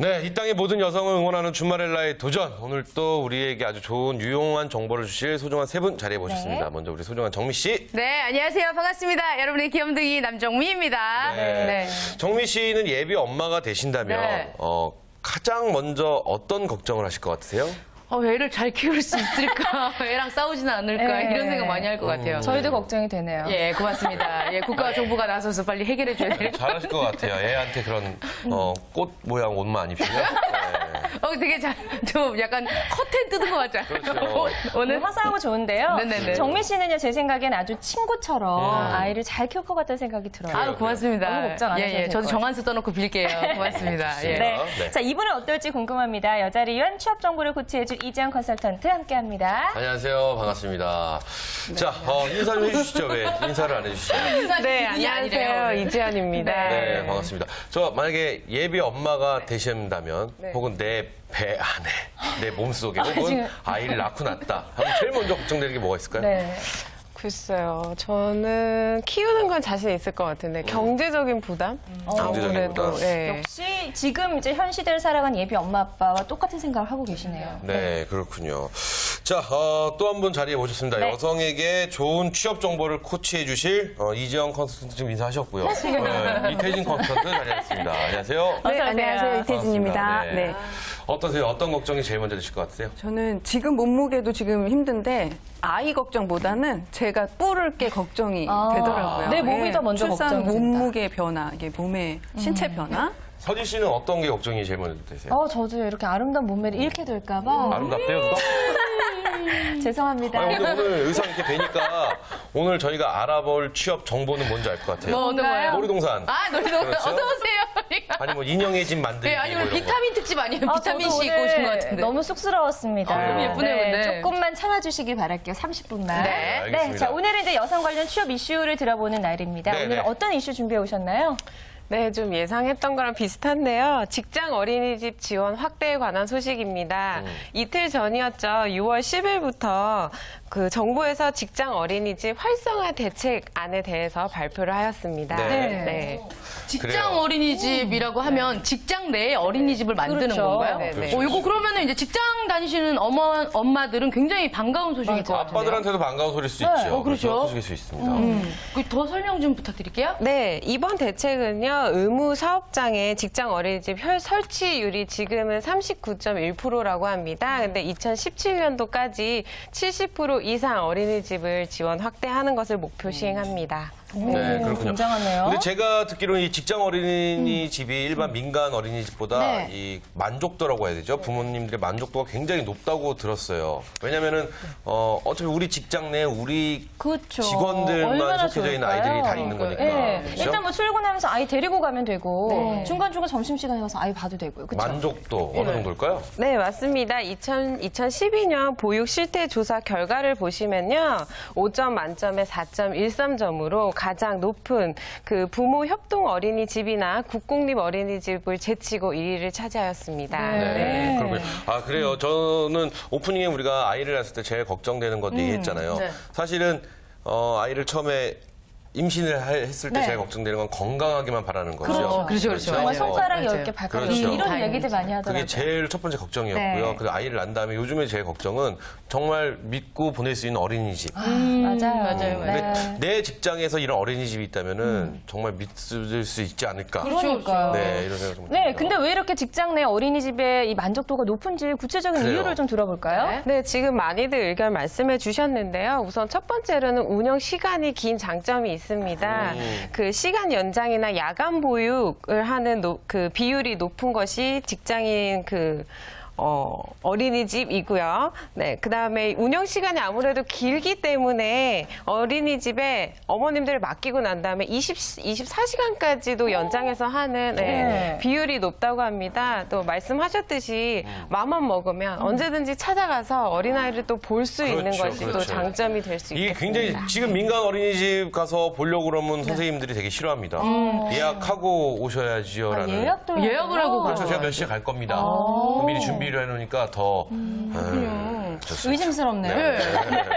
네, 이 땅의 모든 여성을 응원하는 주말엘라의 도전. 오늘 또 우리에게 아주 좋은 유용한 정보를 주실 소중한 세 분 자리해 모셨습니다. 네. 먼저 우리 소중한 정미 씨. 네, 안녕하세요. 반갑습니다. 여러분의 귀염둥이 남정미입니다. 네. 정미 씨는 예비 엄마가 되신다면 네. 가장 먼저 어떤 걱정을 하실 것 같으세요? 애를 잘 키울 수 있을까? 애랑 싸우지는 않을까? 네. 이런 생각 많이 할 것 같아요. 저희도 걱정이 되네요. 예, 고맙습니다. 예, 국가와 정부가 나서서 빨리 해결해 줘야 될 것 잘하실 것 같아요. 애한테 그런 꽃 모양 옷만 안 입히면. 네. 되게 좀 약간 커튼 뜯은 것 같잖아요. 그렇죠. 오늘 화사하고 좋은데요. 네네네. 정미 씨는요, 제 생각엔 아주 친구처럼 아이를 잘 키울 것 같다는 생각이 들어요. 아유, 고맙습니다. 너무 걱정 안 하셔도 될 저도 것 정한수 떠놓고 빌게요. 고맙습니다. 예. 네. 네. 자, 이분은 어떨지 궁금합니다. 여자를 위한 취업 정보를 고치해줄 이지영 컨설턴트 함께합니다. 안녕하세요. 반갑습니다. 자, 인사 좀 해주시죠. 왜 인사를 안 해주시죠? 네, 안녕하세요. 이지연입니다. 네, 반갑습니다. 저 만약에 예비 엄마가 되신다면 혹은 내 배 안에, 내 몸속에 혹은 지금. 아이를 낳고 났다 하면 제일 먼저 걱정되는 게 뭐가 있을까요? 네. 글쎄요, 저는 키우는 건 자신 있을 것 같은데 경제적인 부담? 경제적인 부담. 네. 역시 지금 이제 현 시대를 살아간 예비 엄마 아빠와 똑같은 생각을 하고 계시네요. 네, 그렇군요. 자, 또 한 분 자리에 모셨습니다. 네. 여성에게 좋은 취업 정보를 코치해 주실 이지영 컨설턴트 지금 인사하셨고요. 네, 이태진 컨설턴트 자리했습니다. 안녕하세요. 어서 오세요. 안녕하세요. 이태진입니다. 반갑습니다. 네. 어떠세요? 어떤 걱정이 제일 먼저 드실 것 같으세요? 저는 지금 몸무게도 지금 힘든데 아이 걱정보다는 제가 뿔을 게 걱정이 되더라고요. 내 몸이 예, 더 먼저 출산 걱정이 몸무게 변화, 이게 몸의 신체 변화. 서진 씨는 어떤 게 걱정이 제일 먼저 되세요? 저도 이렇게 아름다운 몸매를 잃게 될까봐 아름답대요, 누가? 죄송합니다. 아니, 근데 오늘 의상 이렇게 뵈니까 오늘 저희가 알아볼 취업 정보는 뭔지 알 것 같아요. 뭔가요? 놀이동산. 놀이동산. 그렇죠? 어서 오세요. 아니 뭐 인형의 집 만들기. 네, 아니, 뭐 오늘 이런 거. 비타민 특집 아니에요? 비타민 저도 C 입고 오신 것 오늘 같은데. 너무 쑥스러웠습니다. 너무 예쁘네요, 근데. 조금만 참아주시길 바랄게요. 30분만. 네, 알겠습니다. 자, 오늘은 이제 여성 관련 취업 이슈를 들어보는 날입니다. 네, 오늘은 네. 어떤 이슈 준비해 오셨나요? 네, 좀 예상했던 거랑 비슷한데요. 직장 어린이집 지원 확대에 관한 소식입니다. 이틀 전이었죠. 6월 10일부터 그 정부에서 직장 어린이집 활성화 대책안에 대해서 발표를 하였습니다. 네. 직장 그래요. 어린이집이라고 하면 직장 내에 어린이집을 만드는 그렇죠. 건가요? 네, 네. 이거 그러면은 이제 직장 다니시는 엄마들은 굉장히 반가운 소식일 것 같은데요. 아빠들한테도 반가운 소리일 수 있죠. 그렇죠. 소식일 수 있습니다. 더 설명 좀 부탁드릴게요. 네, 이번 대책은요, 의무 사업장의 직장 어린이집 설치율이 지금은 39.1%라고 합니다. 근데 2017년도까지 70% 이상 어린이집을 지원 확대하는 것을 목표 시행합니다. 네, 그렇군요. 굉장하네요. 근데 제가 듣기로는 이 직장 어린이집이 일반 민간 어린이집보다 네. 이 만족도라고 해야 되죠. 부모님들의 만족도가 굉장히 높다고 들었어요. 왜냐면은 어차피 우리 직장 내에 우리 그렇죠. 직원들만 얼마나 속해져 있는 좋을까요? 아이들이 다 있는 거니까. 네. 그렇죠? 일단 뭐 출근하면서 아이 데리고 가면 되고 중간중간 점심시간에 가서 아이 봐도 되고요. 그렇죠? 만족도 어느 정도일까요? 네, 맞습니다. 2012년 보육 실태 조사 결과를 보시면요. 5점 만점에 4.13점으로 가장 높은 그 부모 협동 어린이집이나 국공립 어린이집을 제치고 1위를 차지하였습니다. 네, 그렇군요. 아, 그래요. 저는 오프닝에 우리가 아이를 낳았을 때 제일 걱정되는 것 얘기했잖아요. 네. 사실은 아이를 처음에 임신을 했을 때 네. 제일 걱정되는 건 건강하기만 바라는 거죠. 그렇죠. 정말 맞아요. 손가락 맞아요. 10개, 발가락 그렇죠. 10개 이런 다행이죠. 얘기들 많이 하더라고요. 그게 제일 첫 번째 걱정이었고요. 네. 그래서 아이를 낳은 다음에 요즘에 제일 걱정은 정말 믿고 보낼 수 있는 어린이집. 맞아요. 근데 네. 내 직장에서 이런 어린이집이 있다면은 정말 믿을 수 있지 않을까. 그러니까요. 네, 이런 생각 좀 네, 듭니다. 근데 왜 이렇게 직장 내 어린이집의 이 만족도가 높은지 구체적인 그래요. 이유를 좀 들어볼까요? 네, 지금 많이들 의견 말씀해 주셨는데요. 우선 첫 번째로는 운영 시간이 긴 장점이 있습니다. 그 시간 연장이나 야간 보육을 하는 그 비율이 높은 것이 직장인 어린이집이고요. 네, 그 다음에 운영 시간이 아무래도 길기 때문에 어린이집에 어머님들을 맡기고 난 다음에 24시간까지도 연장해서 하는 네. 비율이 높다고 합니다. 또 말씀하셨듯이 마음만 먹으면 언제든지 찾아가서 어린아이를 또 볼 수 있는 그렇죠, 것이 또 그렇죠. 장점이 될 수 이게 있겠습니다. 굉장히 지금 민간 어린이집 가서 보려고 그러면 선생님들이 되게 싫어합니다. 예약하고 오셔야지요라는. 예약도 예약을 하고 그렇죠. 제가 몇 시에 갈 겁니다. 미리 준비를 해놓으니까 더. 좋습니다. 의심스럽네요. 네.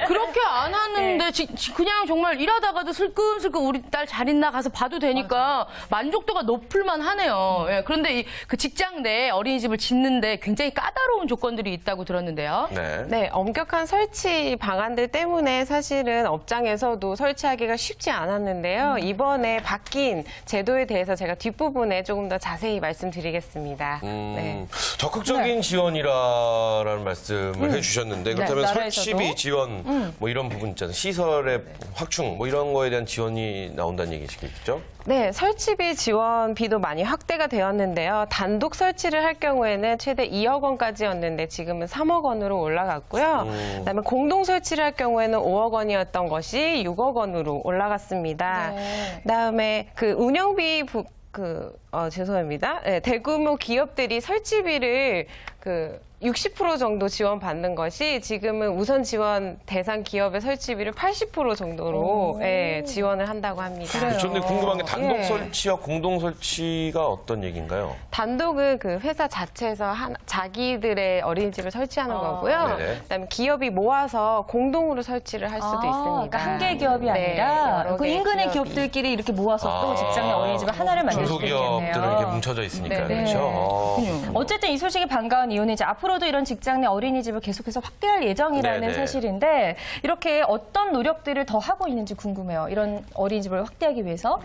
그렇게 안 하는데 그냥 정말 일하다가도 슬끔슬끔 우리 딸 잘 있나 가서 봐도 되니까 만족도가 높을만 하네요. 예, 그런데 그 직장 내에 어린이집을 짓는데 굉장히 까다로운 조건들이 있다고 들었는데요. 네. 네, 엄격한 설치 방안들 때문에 사실은 업장에서도 설치하기가 쉽지 않았는데요. 이번에 바뀐 제도에 대해서 제가 뒷부분에 조금 더 자세히 말씀드리겠습니다. 네. 적극적인 지원이라는 말씀을 해주셨는데 그렇다면 나라에서도? 설치비 지원 뭐 이런 부분 있잖아요. 시설의 확충 뭐 이런 거에 대한 지원이 나온다는 얘기시겠죠? 네, 설치비 지원비도 많이 확대가 되었는데요. 단독 설치를 할 경우에는 최대 2억 원까지였는데 지금은 3억 원으로 올라갔고요. 그다음에 공동 설치를 할 경우에는 5억 원이었던 것이 6억 원으로 올라갔습니다. 네. 그다음에 그 운영비 죄송합니다. 네, 대규모 기업들이 설치비를 60% 정도 지원받는 것이 지금은 우선 지원 대상 기업의 설치비를 80% 정도로 지원을 한다고 합니다. 그런데 궁금한 게 단독 예. 설치와 공동 설치가 어떤 얘기인가요? 단독은 그 회사 자체에서 자기들의 어린이집을 설치하는 거고요. 네네. 그다음에 기업이 모아서 공동으로 설치를 할 수도 있습니다. 그러니까 한 개의 기업이 네, 아니라 여러 그 개의 인근의 기업이. 기업들끼리 이렇게 모아서 또 직장 내 어린이집을 하나를 만들 수도 중소기업들은 이렇게 있겠네요. 뭉쳐져 있으니까 네. 그렇죠. 어쨌든 이 소식이 반가운 이유는 이제 앞으로도 이런 직장 내 어린이집을 계속해서 확대할 예정이라는 네네. 사실인데 이렇게 어떤 노력들을 더 하고 있는지 궁금해요. 이런 어린이집을 확대하기 위해서.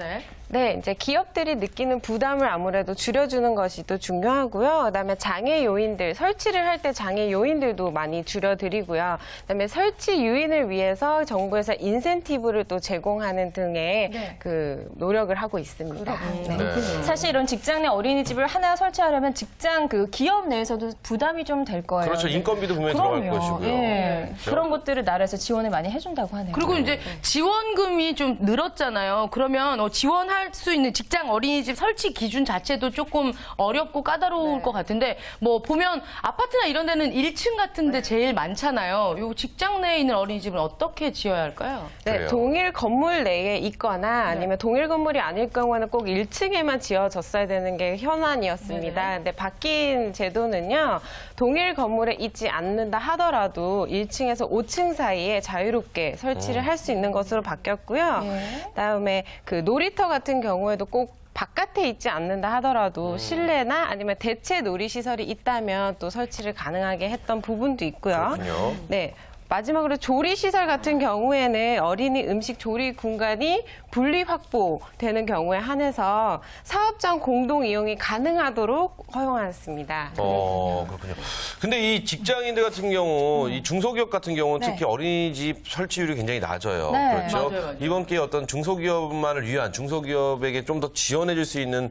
네, 이제 기업들이 느끼는 부담을 아무래도 줄여주는 것이 또 중요하고요. 그다음에 장애 요인들, 설치를 할 때 장애 요인들도 많이 줄여드리고요. 그다음에 설치 유인을 위해서 정부에서 인센티브를 또 제공하는 등의 그 노력을 하고 있습니다. 네. 사실 이런 직장 내 어린이집을 하나 설치하려면 직장 그 기업 내에서도 부담이 좀 될 거예요. 그렇죠. 인건비도 분명히 들어갈 그럼요. 것이고요. 예. 그렇죠? 그런 것들을 나라에서 지원을 많이 해준다고 하네요. 그리고 이제 지원금이 좀 늘었잖아요. 그러면 지원할 수 있는 직장 어린이집 설치 기준 자체도 조금 어렵고 까다로울 것 같은데 뭐 보면 아파트나 이런 데는 1층 같은 데 제일 많잖아요. 요 직장 내에 있는 어린이집은 어떻게 지어야 할까요? 네, 그래요. 동일 건물 내에 있거나 아니면 동일 건물이 아닐 경우에는 꼭 1층에만 지어졌어야 되는 게 현안이었습니다. 근데 바뀐 제도는요, 동일 건물에 있지 않는다 하더라도 1층에서 5층 사이에 자유롭게 설치를 할 수 있는 것으로 바뀌었고요. 그다음에 그 놀이터 같은 경우에도 꼭 바깥에 있지 않는다 하더라도 실내나 아니면 대체 놀이시설이 있다면 또 설치를 가능하게 했던 부분도 있고요. 그렇군요. 네. 마지막으로 조리시설 같은 경우에는 어린이 음식 조리 공간이 분리 확보되는 경우에 한해서 사업장 공동 이용이 가능하도록 허용하였습니다. 그렇군요. 근데 이 직장인들 같은 경우, 이 중소기업 같은 경우는 네. 특히 어린이집 설치율이 굉장히 낮아요. 네. 그렇죠. 맞아요. 이번 기회에 어떤 중소기업만을 위한 중소기업에게 좀 더 지원해 줄 수 있는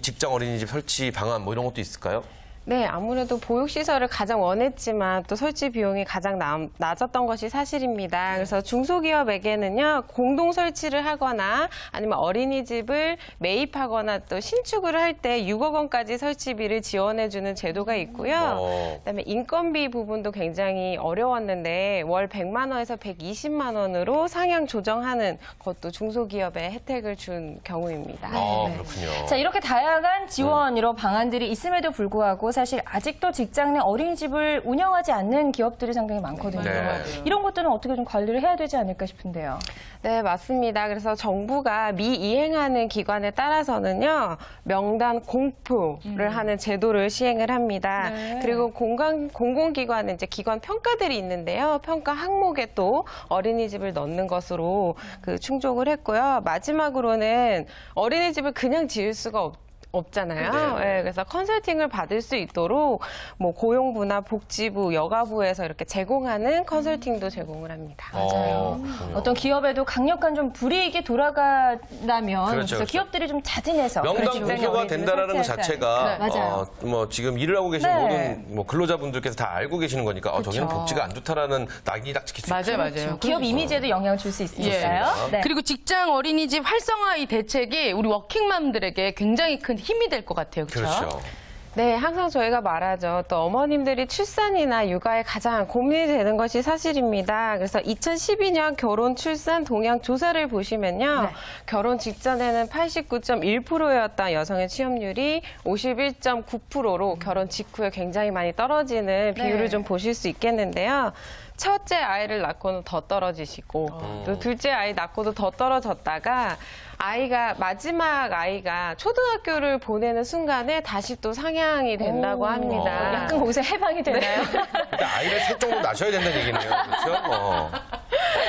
직장 어린이집 설치 방안 뭐 이런 것도 있을까요? 네, 아무래도 보육시설을 가장 원했지만 또 설치 비용이 가장 낮았던 것이 사실입니다. 그래서 중소기업에게는요, 공동 설치를 하거나 아니면 어린이집을 매입하거나 또 신축을 할 때 6억 원까지 설치비를 지원해주는 제도가 있고요. 그다음에 인건비 부분도 굉장히 어려웠는데 월 100만 원에서 120만 원으로 상향 조정하는 것도 중소기업에 혜택을 준 경우입니다. 그렇군요. 자, 이렇게 다양한 지원, 이런 방안들이 있음에도 불구하고 사실 아직도 직장 내 어린이집을 운영하지 않는 기업들이 상당히 많거든요. 네. 이런 것들은 어떻게 좀 관리를 해야 되지 않을까 싶은데요. 네, 맞습니다. 그래서 정부가 미이행하는 기관에 따라서는요, 명단 공표를 하는 제도를 시행을 합니다. 그리고 공공기관은 이제 기관 평가들이 있는데요. 평가 항목에 또 어린이집을 넣는 것으로 충족을 했고요. 마지막으로는 어린이집을 그냥 지을 수가 없잖아요. 네, 그래서 컨설팅을 받을 수 있도록 뭐 고용부나 복지부, 여가부에서 이렇게 제공하는 컨설팅도 제공을 합니다. 맞아요. 그렇군요. 어떤 기업에도 강력한 좀 불이익이 돌아가려면 그렇죠, 그렇죠. 기업들이 좀 자진해서 명당 그런 직장에 공표가 어린이집을 된다라는 것 설치할 때. 자체가 맞아요. 뭐 지금 일을 하고 계신 네. 모든 뭐 근로자분들께서 다 알고 계시는 거니까 저기는 복지가 안 좋다라는 낙인이 딱 찍힐 수 있죠. 맞아요. 기업 이미지에도 영향을 줄 수 있으니까요. 네. 그리고 직장 어린이집 활성화 이 대책이 우리 워킹맘들에게 굉장히 큰 힘이 될 것 같아요. 그렇죠? 그렇죠. 네, 항상 저희가 말하죠. 또 어머님들이 출산이나 육아에 가장 고민이 되는 것이 사실입니다. 그래서 2012년 결혼 출산 동향 조사를 보시면요. 네. 결혼 직전에는 89.1%였던 여성의 취업률이 51.9%로 결혼 직후에 굉장히 많이 떨어지는 비율을 네. 좀 보실 수 있겠는데요. 첫째 아이를 낳고는 더 떨어지시고 또 둘째 아이 낳고도 더 떨어졌다가 마지막 아이가 초등학교를 보내는 순간에 다시 또 상향이 된다고 합니다. 약간 거기서 해방이 되나요? 그러니까 아이를 셋 정도 낳으셔야 된다는 얘기네요. 그렇죠?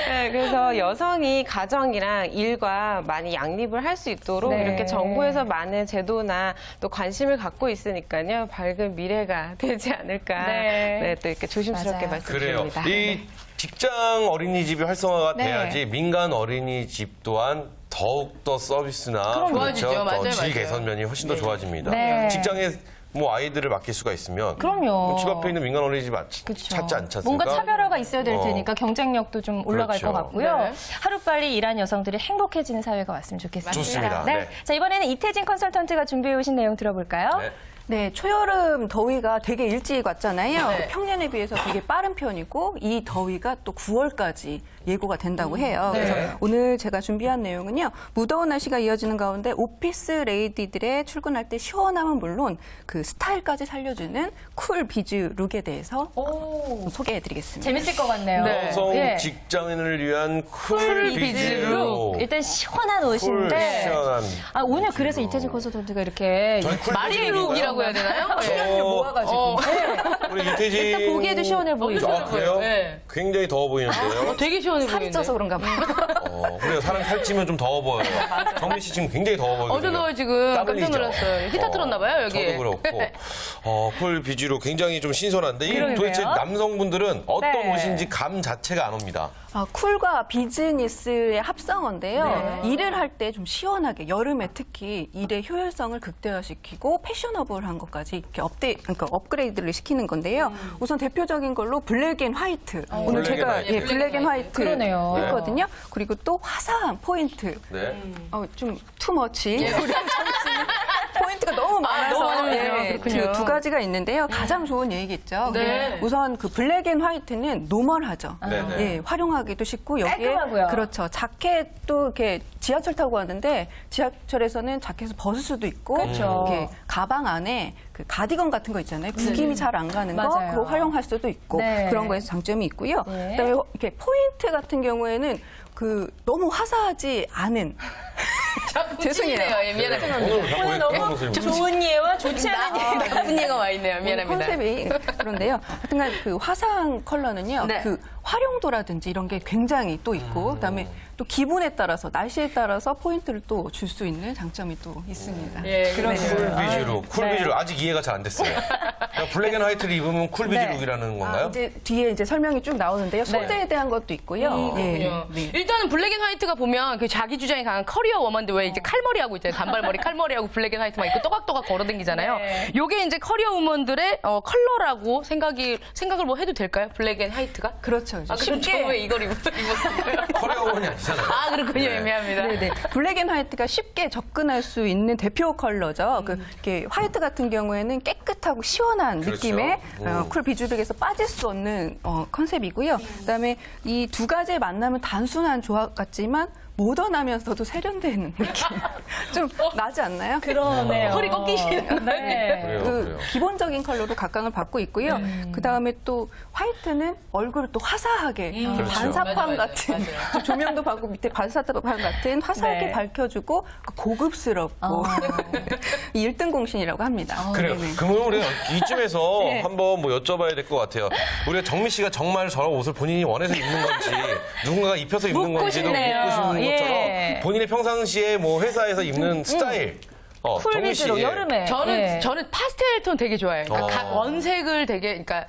네, 그래서 여성이 가정이랑 일과 많이 양립을 할 수 있도록 네. 이렇게 정부에서 많은 제도나 또 관심을 갖고 있으니까요. 밝은 미래가 되지 않을까. 네. 네, 또 이렇게 조심스럽게 맞아요. 그래요. 말씀드립니다. 이 직장 어린이집이 활성화가 네. 돼야지 민간 어린이집 또한 더욱더 서비스나 좋아지죠. 맞아요, 질 맞아요. 개선면이 훨씬 더 좋아집니다. 네. 직장에 뭐 아이들을 맡길 수가 있으면 그럼요. 집 앞에 있는 민간 어린이집 그쵸. 찾지 않지 않습니까? 뭔가 차별화가 있어야 될 어. 테니까 경쟁력도 좀 올라갈 그렇죠. 것 같고요. 네. 하루빨리 일하는 여성들이 행복해지는 사회가 왔으면 좋겠습니다. 좋습니다. 네. 네. 자, 이번에는 이태진 컨설턴트가 준비해 오신 내용 들어볼까요? 네. 네, 초여름 더위가 되게 일찍 왔잖아요. 네. 평년에 비해서 되게 빠른 편이고 이 더위가 또 9월까지 예고가 된다고 해요. 네. 그래서 오늘 제가 준비한 내용은요. 무더운 날씨가 이어지는 가운데 오피스 레이디들의 출근할 때 시원함은 물론 그 스타일까지 살려주는 쿨 비즈 룩에 대해서 소개해드리겠습니다. 재밌을 것 같네요. 네. 여성 예. 직장인을 위한 쿨 비즈룩. 일단 시원한 옷인데. 시원한. 아, 오늘 그래서 이태진 컨설턴트가 이렇게 저희 쿨 마리룩이라고 해야 되나요? 네. 모아가지고. 우리 이태진. 일단 보기에도 시원해 보이죠. 아, 그래요? 네. 굉장히 더워 보이는데요. 되게 시원해 살이 보이는데. 쪄서 그런가 봐요. 그래요. 사람 살찌면 좀 더워 보여요. 정민 씨 지금 굉장히 더워 보여요. 어제 더워 지금 땀 깜짝 흘리죠? 놀랐어요. 히터 틀었나 봐요, 여기. 저도 그렇고. 쿨 비즈로 굉장히 좀 신선한데 이 그러게요. 도대체 남성분들은 어떤 네. 옷인지 감 자체가 안 옵니다. 쿨과 비즈니스의 합성어인데요. 네. 일을 할 때 좀 시원하게 여름에 특히 일의 효율성을 극대화시키고 패셔너블한 것까지 이렇게 그러니까 업그레이드를 시키는 건데요. 우선 대표적인 걸로 블랙 앤 화이트. 오늘 블랙 앤 제가 화이트. 블랙 앤 화이트 그러네요. 했거든요. 그리고 또 화사한 포인트. 네. 좀 투머치. 우리 정치는 포인트가 너무 많아서 너무 많아요. 그렇군요. 두 가지가 있는데요. 가장 좋은 얘기겠죠. 네. 우선 그 블랙 앤 화이트는 노멀하죠. 네, 네. 예, 활용하기도 쉽고 여기에 깔끔하고요. 그렇죠. 자켓도 이렇게 지하철 타고 왔는데 지하철에서는 자켓을 벗을 수도 있고 그렇죠. 이렇게 가방 안에 그 가디건 같은 거 있잖아요. 구김이 잘 안 가는 거 맞아요. 그거 활용할 수도 있고 네. 그런 거에서 장점이 있고요. 네. 그다음에 이렇게 포인트 같은 경우에는 그 너무 화사하지 않은 죄송해요. 예, 미안합니다. 오늘 자꾸 왜 그런 것을 좋은 예와 좋지 않은 예. 나쁜 얘가 와 있네요. 미안합니다. 컨셉이 그런데요. 하여튼간 그 화사한 컬러는요. 네. 그 활용도라든지 이런 게 굉장히 또 있고 그다음에 또 기분에 따라서 날씨에 따라서 포인트를 또 줄 수 있는 장점이 또 있습니다. 예, 그런 쿨 비즈룩. 쿨 네. 비즈룩. 아직 이해가 잘 안 됐어요. 그냥 블랙 앤 화이트를 입으면 쿨 비즈룩이라는 건가요? 이제 뒤에 이제 설명이 쭉 나오는데요. 소재에 대한 것도 있고요. 그렇군요. 일단은 블랙 앤 화이트가 보면 그 자기 주장이 강한 커리어 워먼들 왜 이제 칼머리 하고 있잖아요. 단발머리 칼머리하고 블랙 앤 화이트만 입고 또각또각 걸어다니잖아요. 네. 요게 이제 커리어 우먼들의 컬러라고 생각을 뭐 해도 될까요? 블랙 앤 화이트가? 그렇죠. 아, 그럼 저 왜 이걸 입었어요? 커리어원이 아니잖아요. 아, 그렇군요. 네. 애매합니다. 네네. 블랙 앤 화이트가 쉽게 접근할 수 있는 대표 컬러죠. 그 이렇게 화이트 같은 경우에는 깨끗하고 시원한 그렇죠. 느낌의 쿨 비주룩에서 빠질 수 없는 컨셉이고요. 그다음에 이 두 가지의 만남은 단순한 조합 같지만 모던하면서도 세련된 느낌 좀 나지 않나요? 그러네요. 허리 꺾이시는 네. 그래요, 그 그래요. 기본적인 컬러로 각광을 받고 있고요. 그 다음에 또 화이트는 얼굴을 또 화사하게 그렇죠. 반사판 맞아요. 같은 조명도 받고 밑에 반사판 같은 화사하게 네. 밝혀주고 고급스럽고 이 1등 공신이라고 합니다. 그래요. 네네. 그러면 우리가 이쯤에서 한번 뭐 여쭤봐야 될 것 같아요. 우리가 정미 씨가 정말 저런 옷을 본인이 원해서 입는 건지 누군가가 입혀서 입는 묻고 건지도 싶네요. 묻고 싶은 것처럼 예. 본인의 평상시에 뭐 회사에서 입는 스타일. 정미 씨. 쿨비즈로 여름에. 예. 저는 파스텔 톤 되게 좋아해요. 그러니까 어. 각 원색을 되게, 그러니까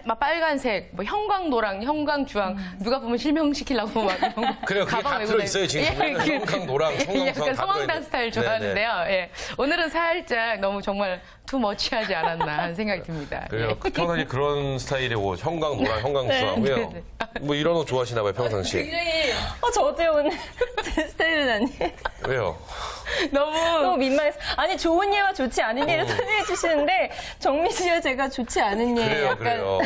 막 빨간색, 뭐 형광노랑, 형광주황 누가 보면 실명시키려고 막 이런 거 그래요. 그게 가방 다 메고 들어있어요. 지금 다니는. 보면 형광, 노랑, 청광, 약간 성황단 스타일 좋아하는데요. 예. 오늘은 살짝 너무 정말 투머치하지 않았나 하는 생각이 듭니다. 그래요. 예. 평상시 그런 스타일의 옷, 형광, 노랑, 형광수하고요. 네, 네. 뭐 이런 옷 좋아하시나 봐요, 평상시. 저도요, 오늘 제 스타일은 아니에요. 왜요? 너무 너무 민망해서. 아니, 좋은 예와 좋지 않은 예를 설명해 주시는데, 정민 씨와 제가 좋지 않은 예. 그래요, 약간. 그래요.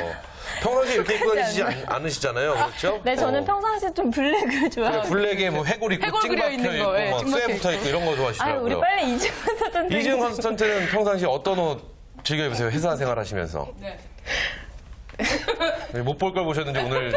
평상시 이렇게 입고 다니시지 않으시잖아요, 그렇죠? 네, 저는 평상시에 좀 블랙을 그래, 좋아하고. 블랙에 뭐 해골 있고, 해골 찡 그려 박혀 있는 있고, 거, 예, 막 찡 쇠 박혀 붙어 있고 이런 거 아유, 좋아하시더라고요. 우리 빨리 이지훈 선생님. 이지은 컨설턴트는 평상시 어떤 옷 즐겨 입으세요? 회사 생활 하시면서. 네. 못 볼 걸 보셨는데 오늘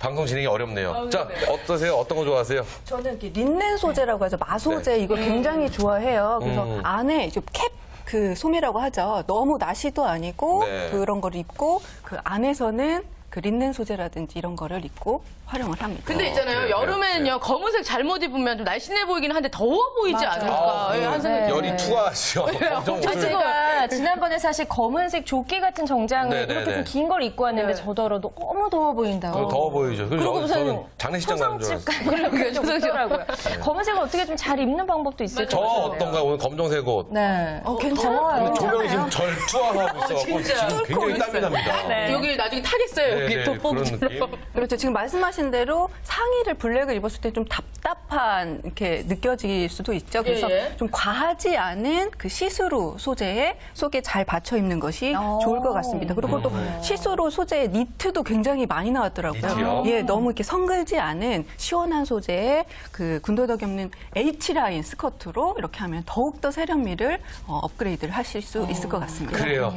방송 진행이 어렵네요. 자, 어떠세요? 어떤 거 좋아하세요? 저는 이렇게 린넨 소재라고 하죠. 마소재 이거 굉장히 좋아해요. 그래서 안에 이제 캡 소매라고 하죠. 너무 나시도 아니고 네. 그런 거를 입고 그 안에서는 그 린넨 소재라든지 이런 거를 입고 활용을 합니다. 근데 있잖아요. 그래요? 여름에는요, 네. 검은색 잘못 입으면 좀 날씬해 보이긴 한데 더워 보이지 맞아요. 않을까. 예, 한 생각이 네. 열이 투하하시죠. 검정 저 옷을. 제가 지난번에 사실 검은색 조끼 같은 정장을 네, 네, 이렇게 네. 좀 긴 걸 입고 왔는데 네. 저더러 너무 더워 보인다고. 더워 보이죠. 그리고 그리고 무슨 저는 장례식장 가는 줄 알았어요. 그러게요, 조성씨. 더라고요. 검은색을 어떻게 좀 잘 입는 방법도 있을 저 것 같아요. 어떤가요? 오늘 검정색 옷. 네. 괜찮아요. 근데 조명이 지금 절 투하하고 있어갖고 진짜. 지금 굉장히 땀이 납니다. 네. 여기 나중에 타겠어요. 여기 네, 돋보기처럼. 그런 느낌. 그렇죠. 지금 말씀하신 대로 상의를 블랙을 입었을 때 좀 답답한 이렇게 느껴질 수도 있죠. 그래서 예, 예. 좀 과하지 않은 그 시스루 소재에 속에 잘 받쳐 입는 것이 좋을 것 같습니다. 그리고 또 시스루 소재의 니트도 굉장히 많이 나왔더라고요. 니트요? 예, 너무 이렇게 성글지 않은 시원한 소재의 그 군더더기 없는 H라인 스커트로 이렇게 하면 더욱더 세련미를 업그레이드를 하실 수 있을 것 같습니다. 그래요.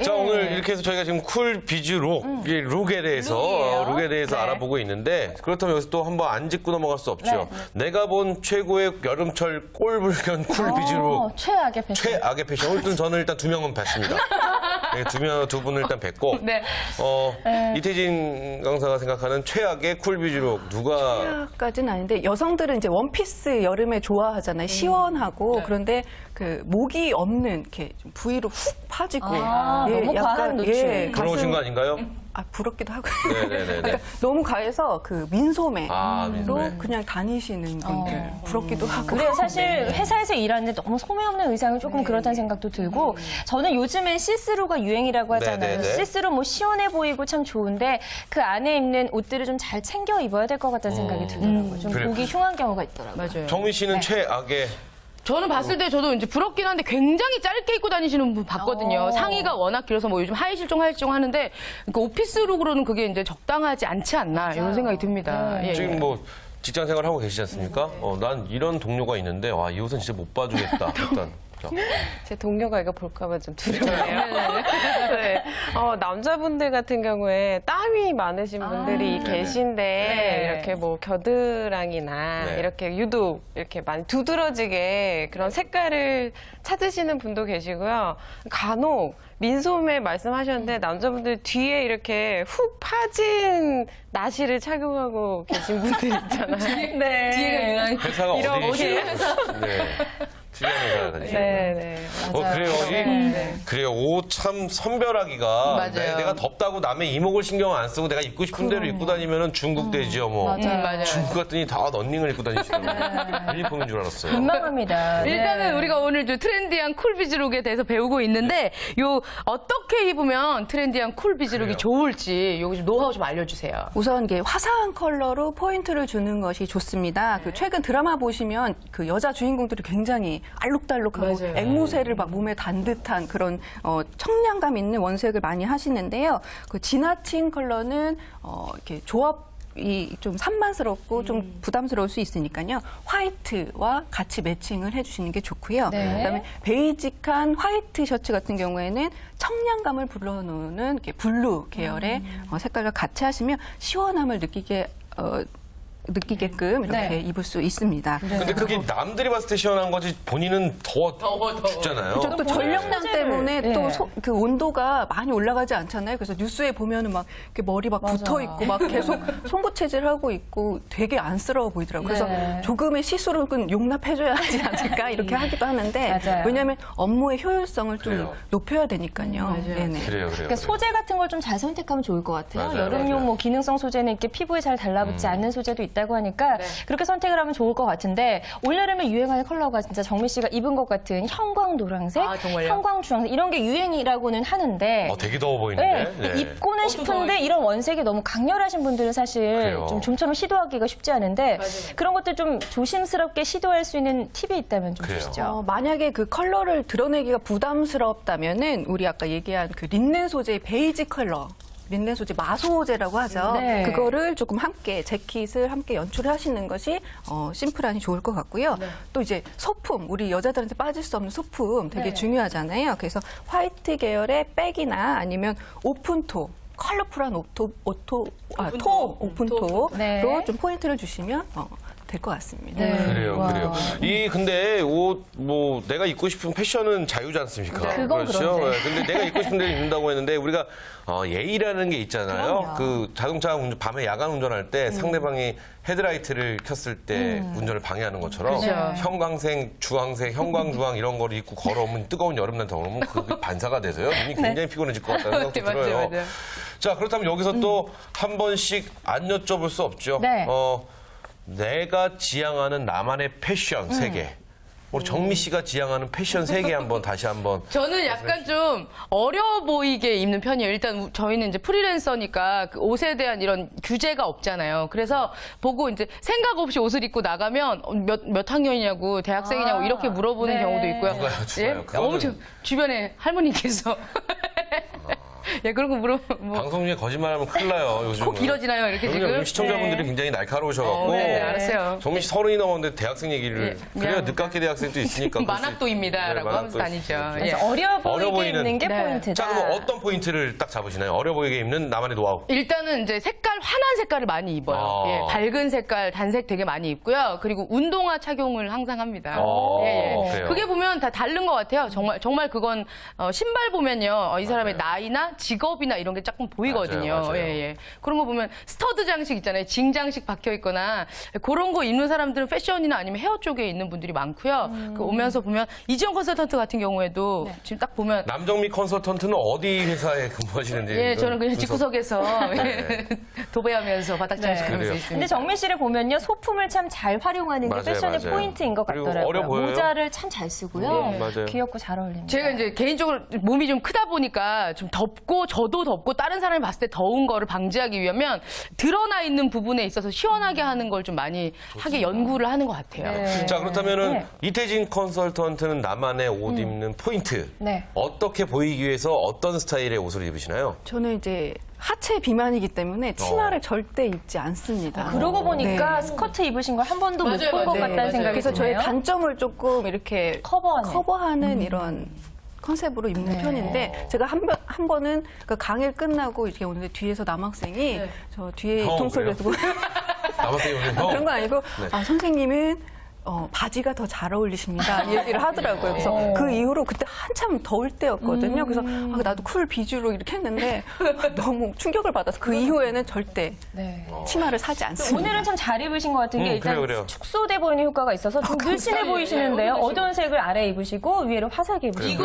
자, 예. 오늘 이렇게 해서 저희가 지금 쿨 비즈 룩, 이 룩에 대해서, 룩에 대해서 네. 알아보고 있는데, 그렇다면 여기서 또 한번 안 짚고 넘어갈 수 없죠. 내가 본 최고의 여름철 꼴불견 쿨 비즈 룩. 최악의 패션. 최악의 패션. 오늘 저는 일단 두 명은 뵀습니다. 네, 두 분을 일단 뵀고. 네. 이태진 강사가 생각하는 최악의 쿨 비즈 룩. 누가. 까지는 아닌데 여성들은 이제 원피스 여름에 좋아하잖아요. 시원하고 그런데 그 목이 없는 이렇게 좀 부위로 훅 파지고 너무 과한 노출. 부러우신 거 아닌가요? 부럽기도 하고 네네네. 너무 과해서 그 민소매로 민소매. 그냥 다니시는 분들 부럽기도 하고 그래요. 사실 회사에서 일하는데 너무 소매 없는 의상은 조금 그렇다는 생각도 들고 저는 요즘엔 시스루가 유행이라고 하잖아요. 네네네. 시스루 뭐 시원해 보이고 참 좋은데 그 안에 입는 옷들을 좀 잘 챙겨 입어야 될 것 같다는 생각이 들더라고요. 좀 그래요. 보기 흉한 경우가 있더라고요. 맞아요. 정민 씨는 최악의. 저는 봤을 때 저도 이제 부럽긴 한데 굉장히 짧게 입고 다니시는 분 봤거든요. 상의가 워낙 길어서 뭐 요즘 하의 실종 하는데 그 오피스룩으로는 그게 이제 적당하지 않지 않나 이런 생각이 듭니다. 예, 지금 예. 뭐 직장 생활 하고 계시지 않습니까? 난 이런 동료가 있는데, 와, 이 옷은 진짜 못 봐주겠다. 일단. 자. 제 동료가 이거 볼까봐 좀 두려워요. 네. 남자분들 같은 경우에 땀이 많으신 분들이 계신데 이렇게 뭐 겨드랑이나 네. 이렇게 유독 이렇게 많이 두드러지게 그런 색깔을 찾으시는 분도 계시고요. 간혹 민소매 말씀하셨는데 남자분들 뒤에 이렇게 훅 파진 나시를 착용하고 계신 분들 있잖아요. 네. 뒤에가 유난히 회사가 이런 어디시죠? 네. 특이한 회사가 다니시죠. 네. 그래요. 그래요. 옷 참 선별하기가. 맞아요. 내가 덥다고 남의 이목을 신경 안 쓰고 내가 입고 싶은 대로 입고 다니면은 중국 돼지요, 뭐. 맞아요. 중국 갔더니 다 런닝을 입고 다니시더라고요. 유니폼인 줄 알았어요. 민망합니다. 일단은 우리가 오늘 좀 트렌디한 쿨비즈룩에 대해서 배우고 있는데 요 어떻게 입으면 트렌디한 쿨비즈룩이 좋을지 요거 좀 노하우 좀 알려주세요. 우선 이게 화사한 컬러로 포인트를 주는 것이 좋습니다. 그 최근 드라마 보시면 그 여자 주인공들이 굉장히 알록달록하고 맞아요. 앵무새를 막 몸에 단 듯한 그런 청량감 있는 원색을 많이 하시는데요. 그 지나친 컬러는 이렇게 조합이 좀 산만스럽고 좀 부담스러울 수 있으니까요. 화이트와 같이 매칭을 해주시는 게 좋고요. 네. 그다음에 베이직한 화이트 셔츠 같은 경우에는 청량감을 불러넣는 이렇게 블루 계열의 색깔과 같이 하시면 시원함을 느끼게 느끼게끔 이렇게 네. 입을 수 있습니다. 근데 그게 남들이 봤을 때 시원한 거지 본인은 더워 춥잖아요. 또 전력량 소재를, 때문에 네. 또 그 온도가 많이 올라가지 않잖아요. 그래서 뉴스에 보면은 막 이렇게 머리 막 붙어 있고 막 계속 송구체질 하고 있고 되게 안쓰러워 보이더라고요. 그래서 네. 조금의 시술은 용납해줘야 하지 않을까 이렇게 하기도 하는데 맞아요. 왜냐하면 업무의 효율성을 좀 그래요. 높여야 되니까요. 네네. 그래요. 그러니까 소재 같은 걸 좀 잘 선택하면 좋을 것 같아요. 맞아요, 여름용 맞아요. 뭐 기능성 소재는 이렇게 피부에 잘 달라붙지 않는 소재도 있다고 하니까 그렇게 선택을 하면 좋을 것 같은데 올여름에 유행하는 컬러가 진짜 정미 씨가 입은 것 같은 형광 노란색, 아, 정말요? 형광 주황색 이런 게 유행이라고는 하는데 되게 더워 보이는데. 네, 입고는 싶은데 이런 원색이 너무 강렬하신 분들은 사실 그래요. 좀 좀처럼 시도하기가 쉽지 않은데 그런 것들 좀 조심스럽게 시도할 수 있는 팁이 있다면 좀 그래요. 주시죠. 만약에 그 컬러를 드러내기가 부담스럽다면은 우리 아까 얘기한 그 린넨 소재의 베이지 컬러. 린넨 소재 마소제라고 하죠. 네. 그거를 조금 함께 재킷을 함께 연출하시는 것이 심플하니 좋을 것 같고요. 또 이제 소품 우리 여자들한테 빠질 수 없는 소품 되게 네. 중요하잖아요. 그래서 화이트 계열의 백이나 아니면 오픈토 컬러풀한 톰 오픈토로 네. 좀 포인트를 주시면 될 것 같습니다. 네. 그래요, 와. 그래요. 근데 옷, 내가 입고 싶은 패션은 자유지 않습니까? 그건 그렇죠. 그런데. 예, 근데 내가 입고 싶은 데를 입는다고 했는데, 우리가, 예의라는 게 있잖아요. 그럼요. 그 자동차 밤에 야간 운전할 때 상대방이 헤드라이트를 켰을 때 운전을 방해하는 것처럼 그렇죠. 형광색, 주황색, 형광주황 이런 거를 입고 걸어오면 뜨거운 여름날 더우면 그게 반사가 돼서요. 눈이 굉장히 피곤해질 것 같다는 생각도 맞아요, 들어요. 맞아요. 자, 그렇다면 여기서 또 한 번씩 안 여쭤볼 수 없죠. 네. 내가 지향하는 나만의 패션 세계. 우리 정미 씨가 지향하는 패션 세계 다시 한번. 저는 약간 좀 어려 보이게 입는 편이에요. 일단 저희는 이제 프리랜서니까 그 옷에 대한 이런 규제가 없잖아요. 그래서 보고 이제 생각 없이 옷을 입고 나가면 몇 학년이냐고 대학생이냐고 이렇게 물어보는 네. 경우도 있고요. 누가요? 누가요? 그거는- 엄청 주변에 할머니께서 예, 그런 거 물어보면 방송 중에 거짓말하면 큰일 나요. 요즘. 코 길어지나요? 이렇게 지금? 요즘 시청자분들이 굉장히 날카로우셔갖고. 네, 알았어요. 정미 씨 30이 넘었는데 대학생 얘기를. 예, 그래야 그냥- 늦깎이 대학생도 있으니까. 그럴 수 만학도입니다라고 네, 하면서 다니죠. 만학도 예. 그래서 어려 보이게 보이는. 입는 게 네. 포인트다. 자, 그럼 어떤 포인트를 딱 잡으시나요? 어려 보이게 입는 나만의 노하우. 일단은 이제 환한 색깔을 많이 입어요. 아. 예, 밝은 색깔, 단색 되게 많이 입고요. 그리고 운동화 착용을 항상 합니다. 그래요? 그게 보면 다 다른 것 같아요. 정말 그건 신발 보면요. 이 사람의 나이나 직업이나 이런 게 조금 보이거든요. 맞아요, 맞아요. 예. 그런 거 보면 스터드 장식 있잖아요. 징 장식 박혀 있거나 그런 거 입는 사람들은 패션이나 아니면 헤어 쪽에 있는 분들이 많고요. 그 오면서 보면 이지영 컨설턴트 같은 경우에도 지금 딱 보면 남정미 컨설턴트는 어디 회사에 근무하시는지. 예, 저는 그냥 분석- 집구석에서 네. 도배하면서 바닥 장식하면서 그래요. 있습니다. 근데 정민 씨를 보면요 소품을 참 잘 활용하는 게 맞아요, 패션의 맞아요. 포인트인 것 그리고 같더라고요. 어려 보여요. 모자를 참 잘 쓰고요. 네, 맞아요. 귀엽고 잘 어울립니다. 제가 이제 개인적으로 몸이 좀 크다 보니까 좀 덥고 저도 덥고 다른 사람이 봤을 때 더운 거를 방지하기 위하면 드러나 있는 부분에 있어서 시원하게 하는 걸 좀 많이 하게 연구를 하는 것 같아요. 네. 자, 그렇다면은 네. 이태진 컨설턴트는 나만의 옷 입는 포인트. 네. 어떻게 보이기 위해서 어떤 스타일의 옷을 입으시나요? 저는 이제 하체 비만이기 때문에 치마를 절대 입지 않습니다. 그러고 보니까 네. 스커트 입으신 걸 한 번도 못 맞아요, 본 것 맞아요. 같다는 생각이 그래서 저의 드네요. 단점을 조금 이렇게 커버하는. 이런 컨셉으로 입는 네. 편인데 제가 한 번은 그 강의 끝나고 이렇게 오는데 뒤에서 남학생이 저 뒤에 형, 통솔을 그래요? 두고 남학생이 오는 형. 그런 거 아니고 네. 선생님은 바지가 더 잘 어울리십니다. 이 얘기를 하더라고요. 그래서 그 이후로 그때 한참 더울 때였거든요. 그래서 나도 쿨 비주로 이렇게 했는데 너무 충격을 받아서 그 이후에는 절대 네. 치마를 사지 않습니다. 오늘은 참 잘 입으신 것 같은 게 일단 그래요. 축소돼 보이는 효과가 있어서 좀 늘씬해 보이시는데요. 어두운 색을 아래 입으시고 위로 화사하게 이거 입으시고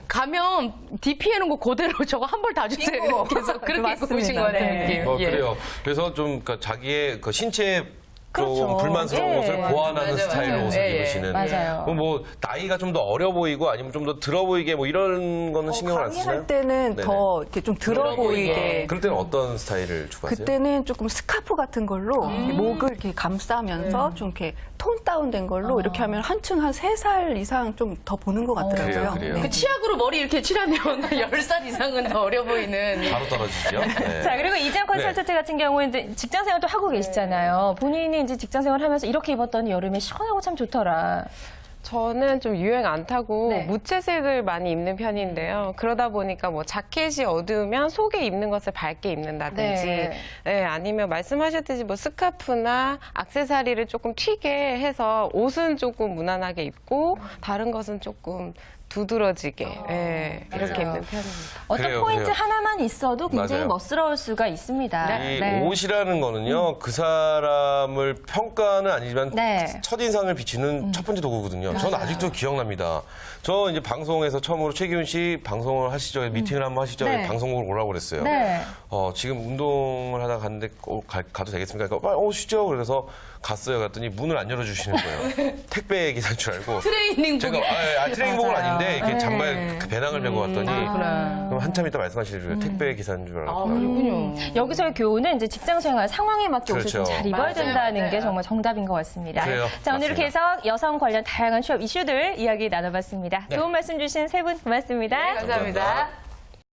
가면 DP 해놓은 거 그대로 저거 한 벌 다 주세요. 이렇게 해서 그렇게 입고 오신 것 같은 네. 느낌. 예. 그래요. 그래서 좀 자기의 그 신체 그렇죠. 조금 불만스러운 예. 옷을 보완하는 맞아요, 스타일로 맞아요. 옷을 예, 예. 입으시는. 맞아요. 그럼 뭐 나이가 좀 더 어려 보이고 아니면 좀 더 들어 보이게 뭐 이런 거는 신경을 안 쓰나요? 강의할 때는 네네. 더 이렇게 좀 들어 보이게. 그럴 때는 어떤 스타일을 추구하세요? 그때는 조금 스카프 같은 걸로 목을 이렇게 감싸면서 좀 이렇게 톤 다운된 걸로 이렇게 하면 한층 한 3살 이상 좀 더 보는 것 같더라고요. 그래요. 네. 그 치약으로 머리 이렇게 칠하면 10살 이상은 더 어려 보이는. 바로 떨어지죠. 네. 자, 그리고 이재영 컨설턴트 같은 경우에는 이제 직장 생활도 하고 계시잖아요. 본인이 이제 직장 생활 하면서 이렇게 입었더니 여름에 시원하고 참 좋더라. 저는 좀 유행 안 타고 네. 무채색을 많이 입는 편인데요. 그러다 보니까 뭐 자켓이 어두우면 속에 입는 것을 밝게 입는다든지, 네. 네, 아니면 말씀하셨듯이 뭐 스카프나 액세서리를 조금 튀게 해서 옷은 조금 무난하게 입고 다른 것은 조금 두드러지게 예, 이렇게 맞아요. 입는 편입니다. 어떤 그래요, 포인트 그래요. 하나만 있어도 굉장히 맞아요. 멋스러울 수가 있습니다. 이 옷이라는 거는요, 그 사람을 평가는 아니지만 네. 첫인상을 비치는 첫 번째 도구거든요. 저는 아직도 기억납니다. 저 이제 방송에서 처음으로 최기훈 씨 방송을 하시죠. 미팅을 한번 하시죠. 네. 방송국을 오라고 그랬어요. 네. 지금 운동을 하다 갔는데 가도 되겠습니까? 그러니까 빨리 오시죠. 그래서 갔어요. 갔더니 문을 안 열어주시는 거예요. 택배 기사인 줄 알고. 트레이닝복. 제가 트레이닝복은 맞아요. 아닌데 이렇게 네. 잠바에 그 배낭을 메고 왔더니 그렇구나. 그럼 한참 있다 말씀하시더라고요. 택배 기사인 줄 알았다고. 그렇군요. 여기서의 교훈은 이제 직장 생활 상황에 맞게 옷을 좀 그렇죠. 잘 입어야 맞아요, 된다는 맞아요. 게 정말 정답인 것 같습니다. 그래요. 자, 오늘 이렇게 맞습니다. 해서 여성 관련 다양한 취업 이슈들 이야기 나눠봤습니다. 네. 좋은 말씀 주신 세 분 고맙습니다. 감사합니다.